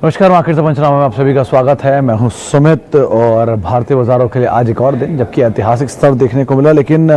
नमस्कार, मार्केट से पंचनामा में आप सभी का स्वागत है। मैं हूं सुमित और भारतीय बाजारों के लिए आज एक और दिन जबकि ऐतिहासिक स्तर देखने को मिला, लेकिन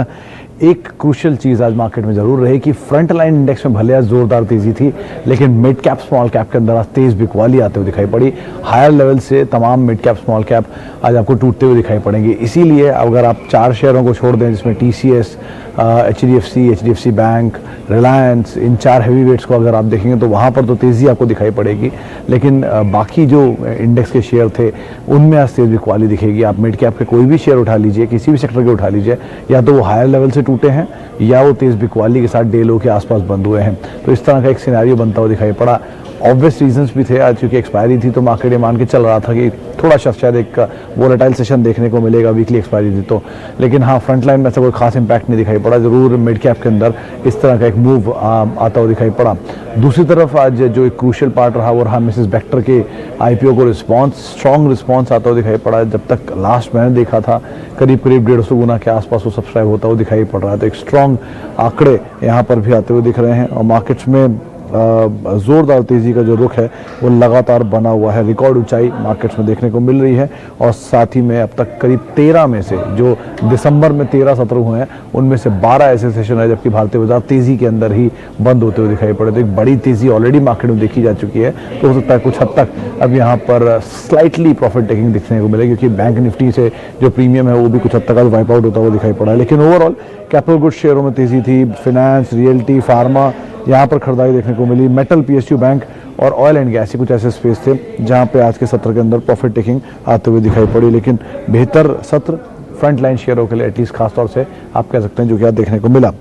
एक क्रूशियल चीज़ आज मार्केट में ज़रूर रही कि फ्रंट लाइन इंडेक्स में भले आज जोरदार तेज़ी थी, लेकिन मिड कैप स्मॉल कैप के अंदर आज तेज़ बिकवाली आते हुए दिखाई पड़ी। हायर लेवल से तमाम मिड कैप स्मॉल कैप आज आपको टूटते हुए दिखाई पड़ेंगे। इसीलिए अगर आप 4 शेयरों को छोड़ दें जिसमें TCS, HDFC बैंक, रिलायंस, इन 4 हैवी वेट्स को अगर आप देखेंगे तो वहाँ पर तो तेज़ी आपको दिखाई पड़ेगी, लेकिन बाकी जो इंडेक्स के शेयर थे उनमें आज तेज़ बिकवाली दिखेगी। आप मिड कैप के कोई भी शेयर उठा लीजिए, किसी भी सेक्टर के उठा लीजिए, या तो वो हायर लेवल से टूटे हैं या वो तेज़ बिकवाली के साथ डे लो के आसपास बंद हुए हैं। तो इस तरह का एक सिनेरियो बनता हुआ दिखाई पड़ा। ऑब्वियस रीजंस भी थे, आज चूंकि एक्सपायरी थी तो मार्केट ये मान के चल रहा था कि थोड़ा सा शायद एक वोलेटाइल सेशन देखने को मिलेगा, वीकली एक्सपायरी थी तो। लेकिन हाँ, फ्रंट लाइन में ऐसा कोई खास इंपैक्ट नहीं दिखाई पड़ा। ज़रूर मिड कैप के अंदर इस तरह का एक मूव आता हुआ दिखाई पड़ा। दूसरी तरफ आज जो एक क्रूशियल पार्ट रहा वो रहा मिसेस बेक्टर के IPO को स्ट्रॉन्ग रिस्पॉन्स आता हुआ दिखाई पड़ा। जब तक लास्ट मैंने देखा था करीब 150 गुना के आसपास वो सब्सक्राइब होता हुआ दिखाई पड़ रहा है। तो एक स्ट्रॉन्ग आंकड़े यहाँ पर भी आते हुए दिख रहे हैं और मार्केट्स में ज़ोरदार तेज़ी का जो रुख है वो लगातार बना हुआ है। रिकॉर्ड ऊंचाई मार्केट्स में देखने को मिल रही है और साथ ही में अब तक करीब 13 में से जो दिसंबर में 13 सत्र हुए हैं उनमें से 12 ऐसे सेशन है जबकि भारतीय बाजार तेज़ी के अंदर ही बंद होते हुए दिखाई पड़े। तो एक बड़ी तेज़ी ऑलरेडी मार्केट में देखी जा चुकी है। तो हो सकता है कुछ हद तक अब यहाँ पर स्लाइटली प्रॉफिट टेकिंग दिखने को मिले, क्योंकि बैंक निफ्टी से जो प्रीमियम है वो भी कुछ हद तक आज वाइप आउट होता हुआ दिखाई पड़ा है। लेकिन ओवरऑल कैपिटल गुड्स शेयरों में तेज़ी थी। फाइनेंस, रियल्टी, फार्मा यहाँ पर खरीदारी देखने को मिली। मेटल, PSU बैंक और ऑयल एंड गैस, कुछ ऐसे स्पेस थे जहाँ पे आज के सत्र के अंदर प्रॉफिट टेकिंग आते हुए दिखाई पड़ी। लेकिन बेहतर सत्र फ्रंट लाइन शेयरों के लिए एटलीस्ट खास तौर से आप कह सकते हैं जो कि आज देखने को मिला।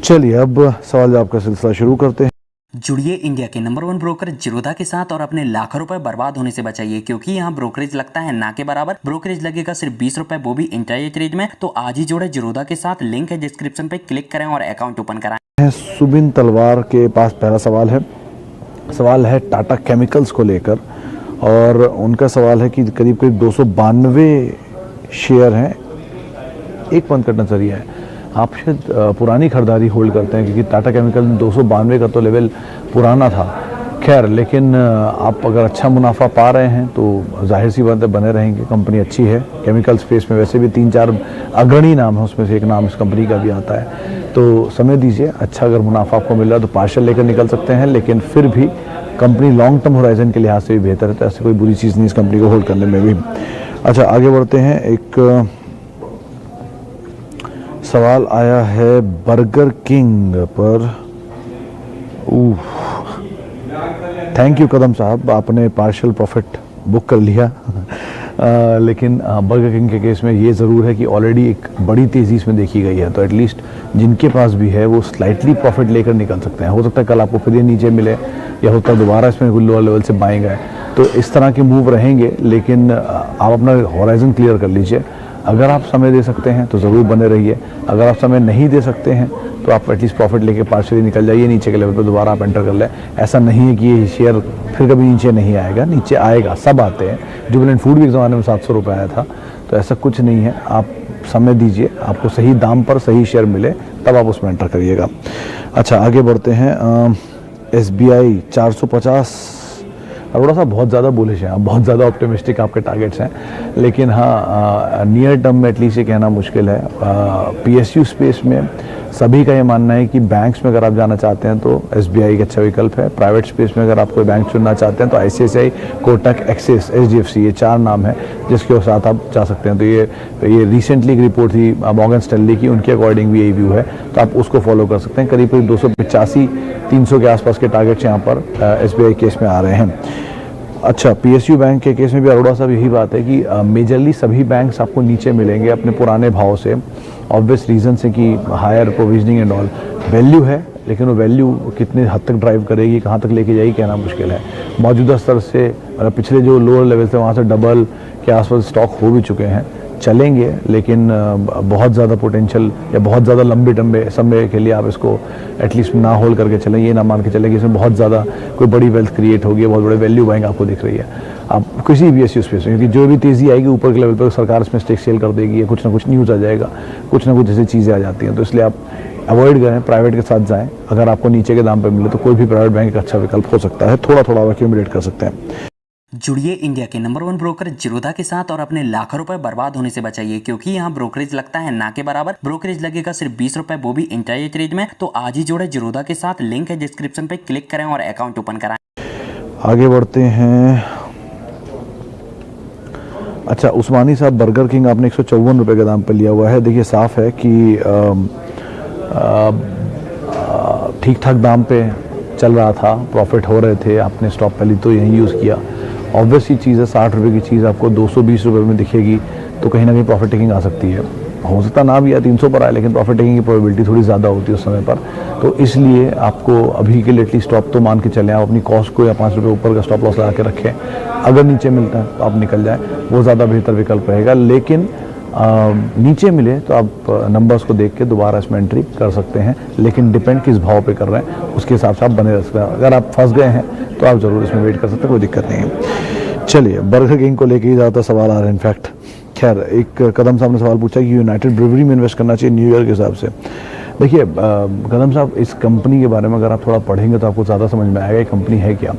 चलिए अब सवाल जवाब का सिलसिला शुरू करते हैं। जुड़िए इंडिया के नंबर 1 ब्रोकर जिरोधा के साथ और अपने लाखों रुपए बर्बाद होने से बचाइए, क्योंकि यहाँ ब्रोकरेज लगता है ना के बराबर। ब्रोकरेज लगेगा सिर्फ 20 रुपए, वो भी इंट्राडे ट्रेड में। तो आज ही जुड़े जिरोधा के साथ, लिंक है डिस्क्रिप्शन पे, क्लिक करें और अकाउंट ओपन कराएं। सुबिन तलवार के पास पहला सवाल है टाटा केमिकल्स को लेकर और उनका सवाल है कि करीब 292 शेयर हैं, एक मंथ का नजरिया है। आप शायद पुरानी खरीदारी होल्ड करते हैं क्योंकि टाटा केमिकल में 292 का तो लेवल पुराना था। खैर, लेकिन आप अगर अच्छा मुनाफा पा रहे हैं तो जाहिर सी बात है बने रहेंगे। कंपनी अच्छी है। केमिकल स्पेस में वैसे भी 3-4 अग्रणी नाम है, उसमें से एक नाम इस कंपनी का भी आता है। तो समय दीजिए, अच्छा अगर मुनाफा आपको मिल रहा है तो पार्शल लेकर निकल सकते हैं, लेकिन फिर भी कंपनी लॉन्ग टर्म होराइजन के लिहाज से भी बेहतर है। तो ऐसी कोई बुरी चीज़ नहीं इस कंपनी को होल्ड करने में भी। अच्छा, आगे बढ़ते हैं। एक सवाल आया है बर्गर किंग पर। थैंक यू कदम साहब, आपने पार्शियल प्रॉफिट बुक कर लिया। लेकिन बर्गर किंग के केस में ये ज़रूर है कि ऑलरेडी एक बड़ी तेज़ी इसमें देखी गई है, तो एटलीस्ट जिनके पास भी है वो स्लाइटली प्रॉफिट लेकर निकल सकते हैं। हो सकता है कल आपको फिर ये नीचे मिले या होता है दोबारा इसमें लोअर लेवल से बाइंग आए, तो इस तरह के मूव रहेंगे। लेकिन आप अपना हॉराइजन क्लियर कर लीजिए। अगर आप समय दे सकते हैं तो ज़रूर बने रहिए, अगर आप समय नहीं दे सकते हैं तो आप एटलीस्ट प्रॉफिट लेके पार्शियली निकल जाइए। नीचे के लेवल पर दोबारा आप एंटर कर लें। ऐसा नहीं है कि ये शेयर फिर कभी नीचे नहीं आएगा, नीचे आएगा, सब आते हैं। जुबिलेंट फूड भी एक ज़माने में 700 रुपये आया था, तो ऐसा कुछ नहीं है। आप समय दीजिए, आपको सही दाम पर सही शेयर मिले तब आप उसमें एंटर करिएगा। अच्छा, आगे बढ़ते हैं। SBI 450। अरोड़ा साहब बहुत ज़्यादा बुलिश हैं, बहुत ज़्यादा ऑप्टिमिस्टिक आपके टारगेट्स हैं, लेकिन हाँ नियर टर्म में एटलीस्ट ये कहना मुश्किल है। PSU स्पेस में सभी का ये मानना है कि बैंक्स में अगर आप जाना चाहते हैं तो SBI एक अच्छा विकल्प है। प्राइवेट स्पेस में अगर आप कोई बैंक चुनना चाहते हैं तो ICICI, कोटक, एक्सिस, HDFC, ये 4 नाम है जिसके साथ आप जा सकते हैं। तो ये रिसेंटली एक रिपोर्ट थी मॉर्गन स्टैनली की, उनके अकॉर्डिंग भी यही व्यू है, तो आप उसको फॉलो कर सकते हैं। करीब 285-300 के आसपास के टारगेट्स यहाँ पर SBI केस में आ रहे हैं। अच्छा, PSU बैंक के केस में भी अरोड़ा साहब यही बात है कि मेजरली सभी बैंक्स आपको नीचे मिलेंगे अपने पुराने भाव से। ऑब्वियस रीजन से कि higher provisioning and all, value है, लेकिन वो वैल्यू कितने हद तक ड्राइव करेगी, कहाँ तक लेके जाएगी, कहना मुश्किल है। मौजूदा स्तर से मतलब पिछले जो लोअर लेवल थे वहाँ से डबल के आसपास स्टॉक हो भी चुके हैं। चलेंगे, लेकिन बहुत ज़्यादा पोटेंशियल या बहुत ज़्यादा लंबे समय के लिए आप इसको एटलीस्ट ना होल्ड करके चलें। ये ना मान के चलें कि इसमें बहुत ज़्यादा कोई बड़ी वेल्थ क्रिएट होगी, बहुत बड़े वैल्यू बाइंग आपको दिख रही है। आप किसी भी ऐसी स्पेस में, क्योंकि जो भी तेज़ी आएगी ऊपर के लेवल पर सरकार इसमें स्टेक सेल कर देगी, या कुछ ना कुछ न्यूज़ आ जाएगा, कुछ ना कुछ ऐसी चीज़ें आ जाती हैं। तो इसलिए आप अवॉइड करें, प्राइवेट के साथ जाएँ। अगर आपको नीचे के दाम पर मिले तो कोई भी प्राइवेट बैंक एक अच्छा विकल्प हो सकता है। थोड़ा थोड़ा एक्यूमुलेट कर सकते हैं। जुड़िए इंडिया के नंबर 1 ब्रोकर जिरोधा के साथ और अपने लाखों रुपए बर्बाद होने से बचाइए, क्योंकि यहाँ ब्रोकरेज लगता है ना के बराबर। ब्रोकरेज लगेगा सिर्फ 20 रुपए, वो भी इंट्राडे ट्रेड में। तो आज ही जुड़े जिरोधा के साथ, लिंक है डिस्क्रिप्शन पे, क्लिक करें और अकाउंट ओपन कराएं। आगे बढ़ते हैं। अच्छा, उस्मानी साहब, बर्गर किंग आपने 154 रुपये के दाम पे लिया हुआ है। देखिए साफ है कि ठीक ठाक दाम पे चल रहा था, प्रॉफिट हो रहे थे, आपने स्टॉप पहले तो यही यूज़ किया। ऑब्वियस ही चीज़ है, 60 रुपये की चीज़ आपको 220 रुपये में दिखेगी तो कहीं ना कहीं प्रॉफिट टेकिंग आ सकती है। हो सकता ना भी या 300 पर आए, लेकिन प्रॉफिट टेकिंग की प्रोबेबिलिटी थोड़ी ज़्यादा होती है उस समय पर। तो इसलिए आपको अभी के लिए एटलीस्ट स्टॉप तो मान के चलें, आप अपनी कॉस्ट को या 5 रुपये ऊपर का स्टॉप लॉस लगा के रखें। अगर नीचे मिलता है तो आप निकल जाएँ, वो ज़्यादा बेहतर विकल्प रहेगा। लेकिन नीचे मिले तो आप नंबर्स को देख के दोबारा इसमें एंट्री कर सकते हैं, लेकिन डिपेंड किस भाव पे कर रहे हैं उसके हिसाब से आप बने रह सकते हैं। अगर आप फंस गए हैं तो आप ज़रूर इसमें वेट कर सकते हैं, कोई दिक्कत नहीं है। चलिए, बर्गर किंग को लेके ही ज़्यादातर सवाल आ रहे हैं। इनफैक्ट खैर, एक कदम साहब ने सवाल पूछा कि यूनाइटेड ब्रूवरी में इन्वेस्ट करना चाहिए न्यू ईयर के हिसाब से। देखिए कदम साहब, इस कंपनी के बारे में अगर आप थोड़ा पढ़ेंगे तो आपको ज़्यादा समझ में आएगा ये कंपनी है क्या।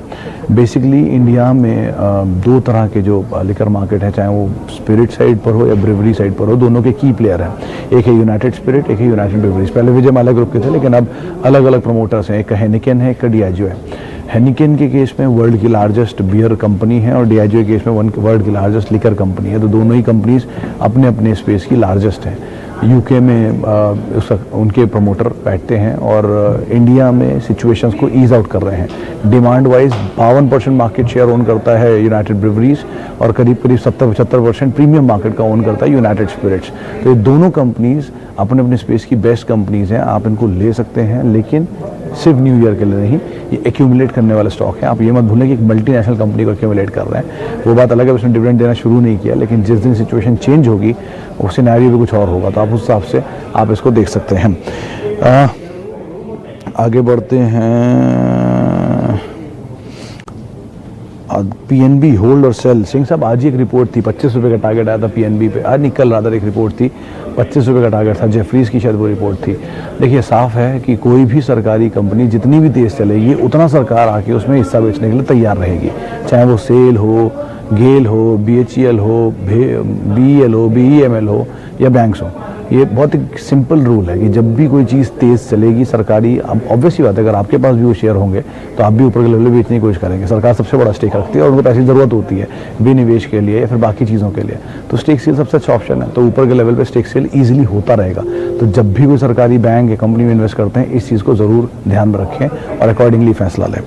बेसिकली इंडिया में दो तरह के जो लिकर मार्केट है, चाहे वो स्पिरिट साइड पर हो या ब्रूवरी साइड पर हो, दोनों के की प्लेयर हैं। एक है यूनाइटेड स्पिरिट, एक है यूनाइटेड ब्रूवरीज। पहले विजयमाल्या ग्रुप के थे, लेकिन अब अलग अलग प्रमोटर्स हैं। एक हेनिकेन है, एक डियाजियो है। हेनिकेन के केस में वर्ल्ड की लार्जेस्ट बियर कंपनी है और डियाजियो के केस में वर्ल्ड की लार्जेस्ट लिकर कंपनी है। तो दोनों ही कंपनीज अपने अपने स्पेस की लार्जेस्ट हैं। यूके में उनके प्रमोटर बैठते हैं और इंडिया में सिचुएशंस को ईज आउट कर रहे हैं। Demand wise 52% market share own करता है यूनाइटेड ब्रूवरीज और करीब करीब 70-75% प्रीमियम मार्केट का ओन करता है यूनाइटेड स्पिरिट्स। तो ये दोनों कंपनीज अपने अपने स्पेस की बेस्ट कंपनीज हैं, आप इनको ले सकते हैं, लेकिन सिर्फ न्यू ईयर के लिए नहीं। ये एक्यूमुलेट करने वाले स्टॉक है। आप ये मत भूलें कि एक मल्टीनेशनल कंपनी को एक्यूमुलेट कर रहे हैं। वो बात अलग है, उसने डिविडेंड देना शुरू नहीं किया, लेकिन जिस दिन सिचुएशन चेंज होगी उस सिनेरियो भी कुछ और होगा, तो आप उस हिसाब से आप इसको देख सकते हैं। आगे बढ़ते हैं। पीएनबी होल्ड और सेल। सिंह साहब, आज ही एक रिपोर्ट थी, 25 रुपये का टारगेट आया था पीएनबी पे। आज निकल रहा था, एक रिपोर्ट थी, 25 रुपये का टारगेट था। जेफरीज की शायद वो रिपोर्ट थी। देखिए साफ है कि कोई भी सरकारी कंपनी जितनी भी तेज चलेगी, उतना सरकार आके उसमें हिस्सा बेचने के लिए तैयार रहेगी। चाहे वो सेल हो, गेल हो, बीएचईएल हो, बीईएल हो, बीईएमएल हो या बैंक्स हो। ये बहुत एक सिंपल रूल है कि जब भी कोई चीज़ तेज़ चलेगी सरकारी, अब ऑब्वियसली बात है, अगर आपके पास भी वो शेयर होंगे तो आप भी ऊपर के लेवल पे बेचने की कोशिश करेंगे। सरकार सबसे बड़ा स्टेक रखती है और उनको पैसे की ज़रूरत होती है विनिवेश के लिए या फिर बाकी चीज़ों के लिए, तो स्टेक सेल सबसे अच्छा ऑप्शन है। तो ऊपर के लेवल पे स्टेक सेल ईजिली होता रहेगा। तो जब भी कोई सरकारी बैंक या कंपनी में इन्वेस्ट करते हैं, इस चीज़ को ज़रूर ध्यान में रखें और अकॉर्डिंगली फैसला लें।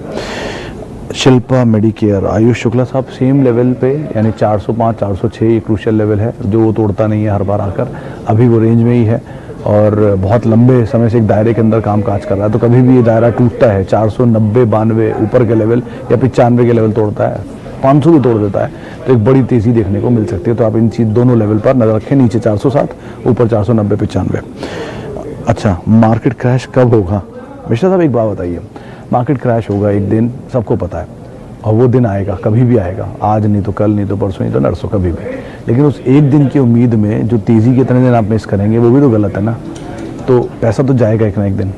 शिल्पा मेडिकेयर, आयुष शुक्ला साहब, सेम लेवल पे, यानी 405 406 ये क्रूशियल लेवल है जो वो तोड़ता नहीं है हर बार आकर। अभी वो रेंज में ही है और बहुत लंबे समय से एक दायरे के अंदर काम काज कर रहा है। तो कभी भी ये दायरा टूटता है, 490 92 ऊपर के लेवल या 95 के लेवल तोड़ता है, 500 भी तोड़ देता है, तो एक बड़ी तेज़ी देखने को मिल सकती है। तो आप इन चीज़ दोनों लेवल पर नज़र रखें, नीचे 407, ऊपर 490 95। अच्छा, मार्केट क्रैश कब होगा? मिश्रा साहब एक बात बताइए, मार्केट क्रैश होगा एक दिन, सबको पता है, और वो दिन आएगा, कभी भी आएगा। आज नहीं तो कल, नहीं तो परसों, नहीं तो नरसों, कभी भी। लेकिन उस एक दिन की उम्मीद में जो तेज़ी के इतने दिन आप मिस करेंगे, वो भी तो गलत है ना। तो पैसा तो जाएगा एक ना एक दिन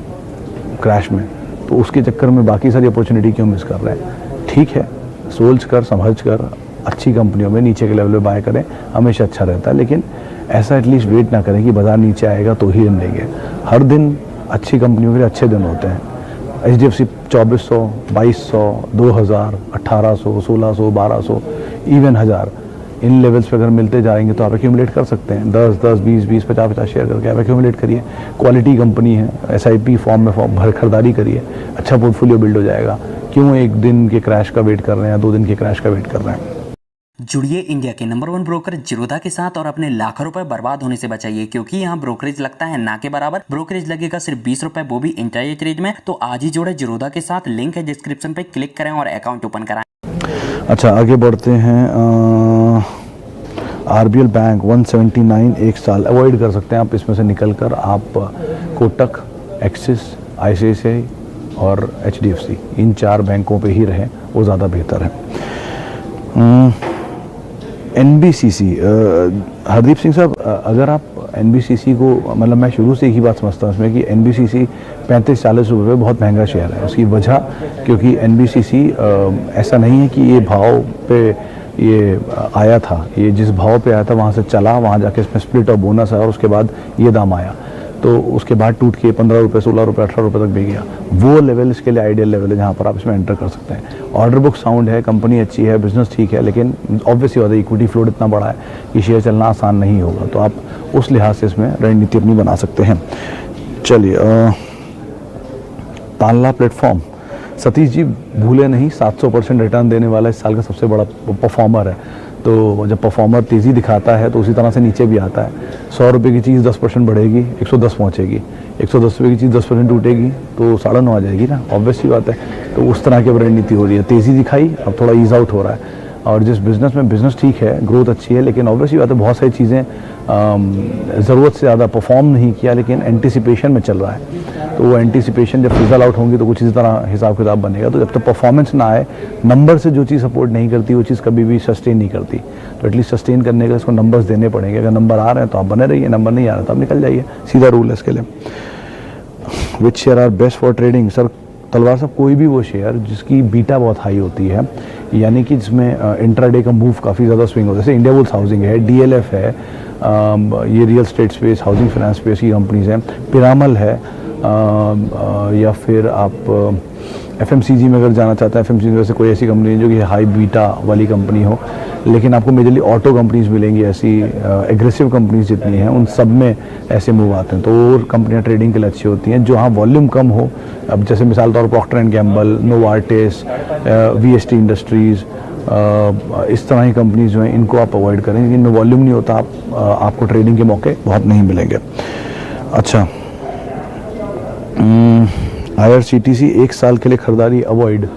क्रैश में, तो उसके चक्कर में बाकी सारी अपॉर्चुनिटी क्यों मिस कर रहे हैं? ठीक है, सोच कर समझ कर अच्छी कंपनियों में नीचे के लेवल पे बाय करें, हमेशा अच्छा रहता है। लेकिन ऐसा एटलीस्ट वेट ना करें कि बाजार नीचे आएगा तो ही हम लेंगे। हर दिन अच्छी कंपनियों के लिए अच्छे दिन होते हैं। HDFC 2400, 2200, 2000, 1800, 1600, 1200, इवन 1000, इन लेवल्स पे अगर मिलते जाएंगे तो आप एक्यूमुलेट कर सकते हैं। 10 10 20 20 50 50 शेयर करके आप एक्यूमुलेट करिए। क्वालिटी कंपनी है, SIP फॉर्म में भर खरीदारी करिए, अच्छा पोर्टफोलियो बिल्ड हो जाएगा। क्यों एक दिन के क्रैश का वेट कर रहे हैं या 2 दिन के क्रैश का वेट कर रहे हैं? जुड़िए इंडिया के नंबर 1 ब्रोकर जिरोधा के साथ और अपने लाखों रुपए बर्बाद होने से बचाइए, क्योंकि यहाँ ब्रोकरेज लगता है ना के बराबर। ब्रोकरेज लगेगा सिर्फ 20 रुपए, वो भी इंट्राडे ट्रेड में। तो आज ही जुड़े जिरोधा के साथ, लिंक है डिस्क्रिप्शन पे, क्लिक करें और अकाउंट ओपन कराएं। अच्छा, आगे बढ़ते हैं। RBL बैंक 179 एक साल अवॉइड कर सकते हैं आप, इसमें से निकल कर आप कोटक, एक्सिस, ICICI और HDFC, इन 4 बैंकों पे ही रहें, वो ज़्यादा बेहतर है। NBCC, हरदीप सिंह साहब, अगर आप NBCC को, मतलब मैं शुरू से एक ही बात समझता हूँ इसमें कि NBCC 35-40 रुपये पे बहुत महंगा शेयर है। उसकी वजह क्योंकि NBCC ऐसा नहीं है कि ये भाव पे ये आया था, ये जिस भाव पे आया था वहाँ से चला, वहाँ जाके इसमें स्प्लिट और बोनस है और उसके बाद ये दाम आया, तो उसके बाद टूट के 15 रुपये, 16 रुपये, 18 रुपये तक भी गया। वो लेवल इसके लिए आइडियल लेवल है जहाँ पर आप इसमें एंटर कर सकते हैं। ऑर्डर बुक साउंड है, कंपनी अच्छी है, बिजनेस ठीक है, लेकिन ऑब्वियसली बात है इक्विटी फ्लोट इतना बड़ा है कि शेयर चलना आसान नहीं होगा, तो आप उस लिहाज से इसमें रणनीति अपनी बना सकते हैं। चलिए, तानला प्लेटफॉर्म, सतीश जी भूले नहीं 700% रिटर्न देने वाला इस साल का सबसे बड़ा परफॉर्मर है। तो जब परफॉर्मर तेज़ी दिखाता है तो उसी तरह से नीचे भी आता है। 100 रुपये की चीज़ 10% बढ़ेगी, 110 पहुँचेगी, 110 रुपये की चीज़ 10% टूटेगी तो 9.5 आ जाएगी ना, ऑब्वियसली बात है। तो उस तरह की रणनीति हो रही है, तेज़ी दिखाई, अब थोड़ा ईज आउट हो रहा है। और जिस बिज़नेस में बिज़नेस ठीक है, ग्रोथ अच्छी है, लेकिन ऑब्वियसली बात है बहुत सारी चीज़ें ज़रूरत से ज़्यादा परफॉर्म नहीं किया, लेकिन एंटिसिपेशन में चल रहा है। तो वो एंटिसिपेशन जब फिजल आउट होंगी तो कुछ इसी तरह हिसाब किताब बनेगा। तो जब तक परफॉर्मेंस ना आए, नंबर से जो चीज़ सपोर्ट नहीं करती वो चीज़ कभी भी सस्टेन नहीं करती। तो एटलीस्ट सस्टेन करने का इसको नंबर्स देने पड़ेंगे। अगर नंबर आ रहे हैं तो आप बने रहिए, नंबर नहीं आ रहे तो आप निकल जाइए, सीधा रूल है इसके लिए। Which share are best for trading? Sir Talwar साहब, कोई भी वो शेयर जिसकी बीटा बहुत हाई होती है, यानी कि जिसमें इंट्राडे का मूव काफ़ी ज़्यादा स्विंग होता है, जैसे इंडिया बुल्स हाउसिंग है, DLF है, ये real estate space, housing finance space की कंपनीज हैं, पिरामल है, या फिर आप FMCG में अगर जाना चाहते हैं, FMCG में वैसे कोई ऐसी कंपनी है जो कि हाई बीटा वाली कंपनी हो, लेकिन आपको मेजरली ऑटो कंपनीज मिलेंगी, ऐसी एग्रेसिव कंपनीज जितनी हैं उन सब में ऐसे मूव आते हैं। तो वो कंपनियां ट्रेडिंग के लिए अच्छी होती हैं। जो हाँ वॉल्यूम कम हो, अब जैसे मिसाल तौर पर Procter and Gamble, Novartis, VST industries, इस तरह की कंपनीज जो हैं इनको आप अवॉइड करें, इनमें वॉल्यूम नहीं होता, आपको ट्रेडिंग के मौके बहुत नहीं मिलेंगे। अच्छा, IRCTC 1 साल के लिए खरीदारी अवॉइड।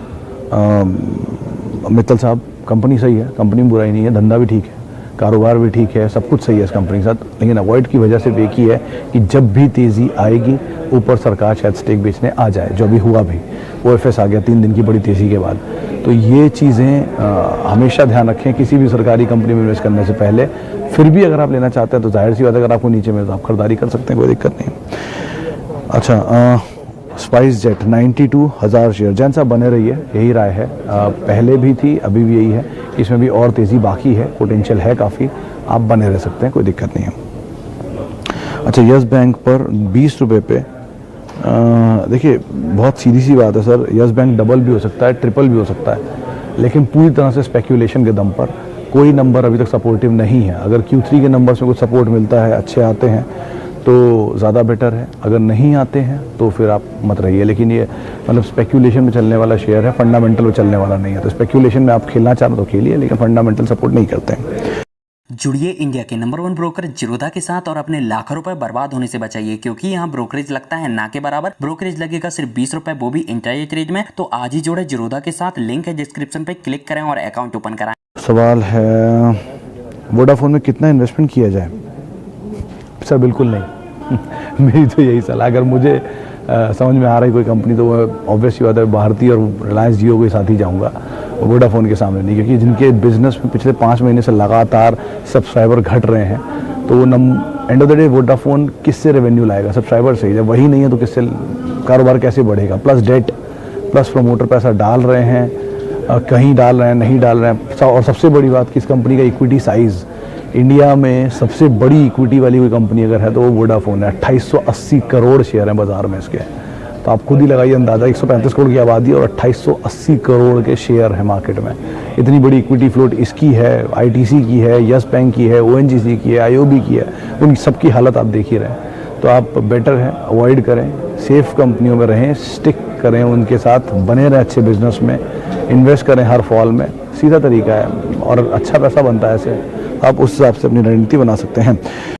मित्तल साहब, कंपनी सही है, कंपनी में बुराई नहीं है, धंधा भी ठीक है, कारोबार भी ठीक है, सब कुछ सही है इस कंपनी के साथ, लेकिन अवॉइड की वजह सिर्फ एक ही है कि जब भी तेज़ी आएगी ऊपर सरकार शायद स्टेक बेचने आ जाए, जो अभी हुआ भी, OFS आ गया 3 दिन की बड़ी तेज़ी के बाद। तो ये चीज़ें हमेशा ध्यान रखें किसी भी सरकारी कंपनी में इन्वेस्ट करने से पहले। फिर भी अगर आप लेना चाहते हैं तो जाहिर सी बात है, अगर आपको नीचे मिले तो आप खरीदारी कर सकते हैं, कोई दिक्कत नहीं। अच्छा, स्पाइस जेट 92,000 शेयर। जैन साहब बने रहिए, यही राय है, पहले भी थी अभी भी यही है, इसमें भी और तेज़ी बाकी है, पोटेंशियल है काफ़ी, आप बने रह सकते हैं, कोई दिक्कत नहीं है। अच्छा, यस बैंक पर 20 रुपये पे, देखिए बहुत सीधी सी बात है सर, यस बैंक डबल भी हो सकता है, ट्रिपल भी हो सकता है, लेकिन पूरी तरह से स्पेक्यूलेशन के दम पर कोई नंबर अभी तक सपोर्टिव नहीं है। अगर Q3 के नंबर्स में कुछ सपोर्ट मिलता है, अच्छे आते हैं तो ज़्यादा बेटर है, अगर नहीं आते हैं तो फिर आप मत रहिए। लेकिन ये मतलब स्पेक्यूलेशन में चलने वाला शेयर है, फंडामेंटल में चलने वाला नहीं है। तो स्पेक्यूलेशन में आप खेलना चाहो तो खेलिए, लेकिन फंडामेंटल सपोर्ट नहीं करते हैं। जुड़िए इंडिया के नंबर 1 ब्रोकर जिरोधा के साथ और अपने लाखों रुपए बर्बाद होने से बचाइए, क्योंकि यहाँ ब्रोकरेज लगता है ना के बराबर। ब्रोकरेज लगेगा सिर्फ 20 रुपए, वो भी इंट्राडे ट्रेड में। तो आज ही जोड़े जिरोधा के साथ, लिंक है डिस्क्रिप्शन पे, क्लिक करें और अकाउंट ओपन कराएं। सवाल है, वोडाफोन में कितना इन्वेस्टमेंट किया जाए? सर बिल्कुल नहीं। मेरी तो यही सलाह, अगर मुझे समझ में आ रही कोई कंपनी तो ऑब्वियसली बात है भारती और रिलायंस जियो के साथ ही जाऊंगा, वोडाफोन के सामने नहीं, क्योंकि जिनके बिजनेस में पिछले 5 महीने से लगातार सब्सक्राइबर घट रहे हैं, तो वो end of the day Vodafone किससे रेवेन्यू लाएगा? सब्सक्राइबर से ही। जब वही नहीं है तो किससे कारोबार कैसे बढ़ेगा? प्लस डेट, प्लस प्रमोटर पैसा डाल रहे हैं, कहीं डाल रहे हैं, नहीं डाल रहे हैं। और सबसे बड़ी बात कि इस कंपनी का इक्विटी साइज़, इंडिया में सबसे बड़ी इक्विटी वाली कोई कंपनी अगर है तो वो वोडाफोन है। 2880 करोड़ शेयर हैं बाजार में इसके, तो आप खुद ही लगाइए अंदाज़ा, 135 करोड़ की आबादी और 2880 करोड़ के शेयर हैं मार्केट में। इतनी बड़ी इक्विटी फ्लोट इसकी है, ITC की है, यस बैंक की है, ONGC की है, IOB की है, उन सबकी हालत आप देख ही रहे हैं। तो आप बेटर है अवॉइड करें, सेफ कंपनियों में रहें, स्टिक करें उनके साथ, बने रहें अच्छे बिजनेस में, इन्वेस्ट करें हर फॉल में, सीधा तरीका है और अच्छा पैसा बनता है ऐसे। आप उस हिसाब से अपनी रणनीति बना सकते हैं।